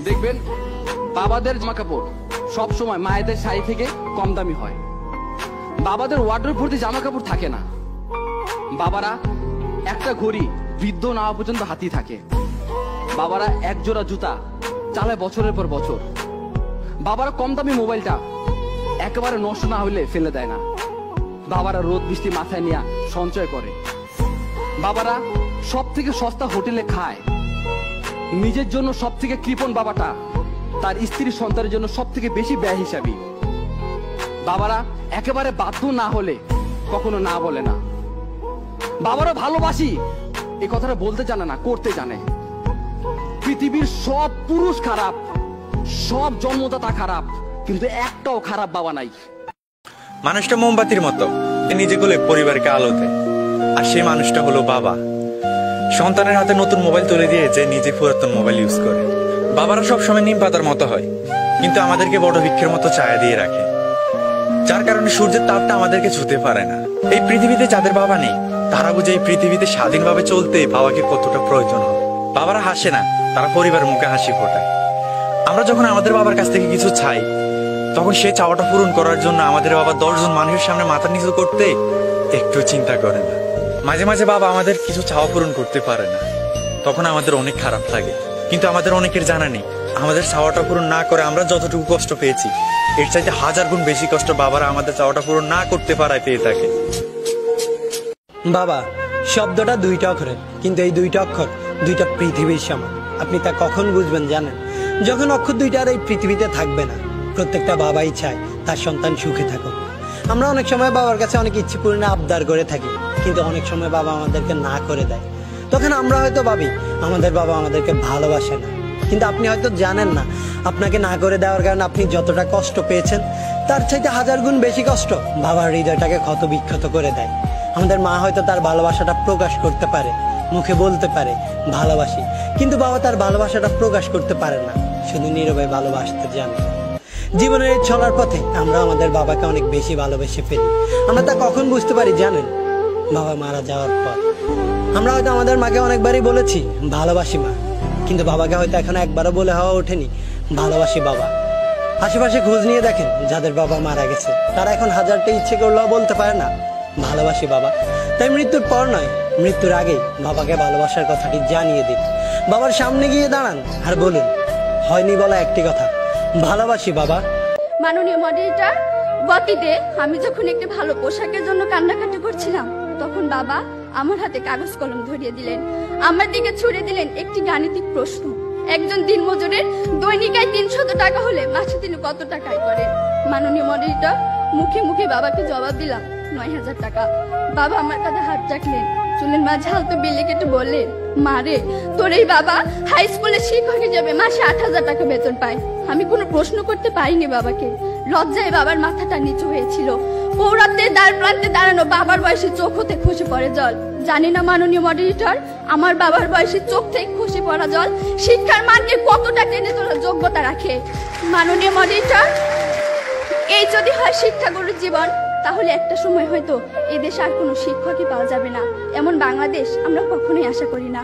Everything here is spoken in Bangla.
দেখবেন বাবাদের জামা কাপড় সব সময় মায়েদের শাড়ি থেকে কম দামি হয়। বাবাদের ওয়ার্ডরোব ভর্তি জামা কাপড় থাকে না। বাবারা একটা ঘড়ি বৃদ্ধ না হওয়া পর্যন্ত হাতি থাকে। বাবারা এক জোড়া জুতা চালায় বছরের পর বছর। বাবারা কম দামি মোবাইলটা একেবারে নষ্ট না হইলে ফেলে দেয় না। বাবারা রোদ বৃষ্টি মাথায় নিয়ে সঞ্চয় করে। বাবারা সব থেকে সস্তা হোটেলে খায়। নিজের জন্য সব থেকে কৃপণ বাবাটা তার স্ত্রী সন্তানের জন্য সব থেকে বেশি ব্যয় হিসাবী। বাবারা একেবারে বাধ্য না হলে কখনো না বলে না। বাবারা ভালোবাসি এই কথাটা বলতে জানে না, করতে জানে। পৃথিবীর সব পুরুষ খারাপ, সব জন্মদাতা খারাপ, কিন্তু একটাও খারাপ বাবা নাই। মানুষটা মোমবাতির মতো, নিজে গুলো পরিবারকে আলো দেয়, আর সেই মানুষটা হলো বাবা। সন্তানের হাতে নতুন মোবাইল তুলে দিয়ে যে নিজে পুরাতন মোবাইল ইউজ করে। বাবারা সবসময় নিম পাতার মতো হয়, কিন্তু আমাদেরকে বড় বৃক্ষের মতো ছায়া দিয়ে রাখে, যার কারণে সূর্যের তাপটা আমাদেরকে ছুঁতে পারে না। এই পৃথিবীতে যাদের বাবা নেই তারা বুঝে এই পৃথিবীতে স্বাধীনভাবে চলতে বাবাকে কতটা প্রয়োজন হয়। বাবারা হাসে না, তারা পরিবারের মুখে হাসি ফোটায়। আমরা যখন আমাদের বাবার কাছ থেকে কিছু চাই, তখন সে চাওয়াটা পূরণ করার জন্য আমাদের বাবা 10 জন মানুষের সামনে মাথা নিচু করতে একটু চিন্তা করে না। মাঝে মাঝে বাবা আমাদের কিছু চাওয়া পূরণ করতে পারে না, তখন আমাদের অনেক খারাপ লাগে। কিন্তু আমাদের অনেকের জানা নেই, আমাদের চাওয়াটা পূরণ না করে আমরা যতটুকু কষ্ট পেয়েছি, এর চাইতে 1000 গুণ বেশি কষ্ট বাবারা আমাদের চাওয়াটা পূরণ না করতে পারায় পেয়ে থাকে। বাবা শব্দটা 2টা অক্ষরের, কিন্তু এই 2টা অক্ষর 2টা পৃথিবীর সমান। আপনি তা কখন বুঝবেন জানেন? যখন অক্ষর 2টা আর এই পৃথিবীতে থাকবে না। প্রত্যেকটা বাবাই চায় তার সন্তান সুখে থাকুক। আমরা অনেক সময় বাবার কাছে অনেক ইচ্ছে পূর্ণ আবদার করে থাকি, কিন্তু অনেক সময় বাবা আমাদেরকে না করে দেয়। তখন আমরা হয়তো ভাবি আমাদের বাবা আমাদেরকে ভালোবাসে না, কিন্তু আপনি হয়তো জানেন না আপনাকে না করে দেওয়ার কারণে আপনি যতটা কষ্ট পেয়েছেন তার চাইতে 1000 গুণ বেশি কষ্ট বাবার হৃদয়টাকে ক্ষত বিক্ষত করে দেয়। আমাদের মা হয়তো তার ভালোবাসাটা প্রকাশ করতে পারে, মুখে বলতে পারে ভালোবাসি, কিন্তু বাবা তার ভালোবাসাটা প্রকাশ করতে পারে না, শুধু নীরবে ভালোবাসতে জানে। জীবনের এই চলার পথে আমরা আমাদের বাবাকে অনেক বেশি ভালোবেসে ফেলি। আমরা তা কখন বুঝতে পারি জানেন? বাবা মারা যাওয়ার পর। আমরা হয়তো আমাদের মাকে অনেকবারই বলেছি ভালোবাসি মা, কিন্তু বাবাকে হয়তো এখন একবারও বলে হওয়া ওঠেনি ভালোবাসি বাবা। আশেপাশে খোঁজ নিয়ে দেখেন যাদের বাবা মারা গেছে, তারা এখন 1000টা ইচ্ছে করলেও বলতে পারে না ভালোবাসি বাবা। তাই মৃত্যুর পর নয়, মৃত্যুর আগেই বাবাকে ভালোবাসার কথাটি জানিয়ে দিন। বাবার সামনে গিয়ে দাঁড়ান আর বলুন হয়নি বলা একটি কথা, ভালোবাসি বাবা। মাননীয় মডারেটর, গতিতে আমি যখন একটি ভালো পোশাকের জন্য কান্নাকাটি করছিলাম, তখন বাবা আমার হাতে কাগজ কলম ধরিয়ে দিলেন, আমার দিকে ছুড়ে দিলেন একটি গাণিতিক প্রশ্ন। একজন দিনমজুরের দৈনিক আয় 300 টাকা হলে মাসে তিনি কত টাকা আয় করেন? মাননীয় মডারেটর, মুখে মুখে বাবাকে জবাব দিলাম 9000 টাকা। বাবা আমার কাঁধে হাত রাখলেন, চুলের মাঝে হালতো বিলি কেটে বললেন, মা রে, তোর এই বাবা হাই স্কুলে শিক্ষক হিসেবে মাসে 8000 টাকা বেতন পায়। আমি কোনো প্রশ্ন করতে পারিনি বাবাকে। লজ্জায় বাবার মাথাটা নিচু হয়েছিল। পৌরাত্বের দ্বার প্রান্তে দাঁড়ানো বাবার বয়সে চোখ হতে খসে পড়ে জল। জানি না মাননীয় মডারেটর, আমার বাবার বয়সে চোখ থেকে খসে পড়া জল শিক্ষার মানকে কতটা টেনে তোলার যোগ্যতা রাখে। মাননীয় মডারেটর, এই যদি হয় শিক্ষাগুরুর জীবন, তাহলে একটা সময় হয়তো এদেশে আর কোনো শিক্ষকই পাওয়া যাবে না। এমন বাংলাদেশ আমরা কখনোই আশা করি না।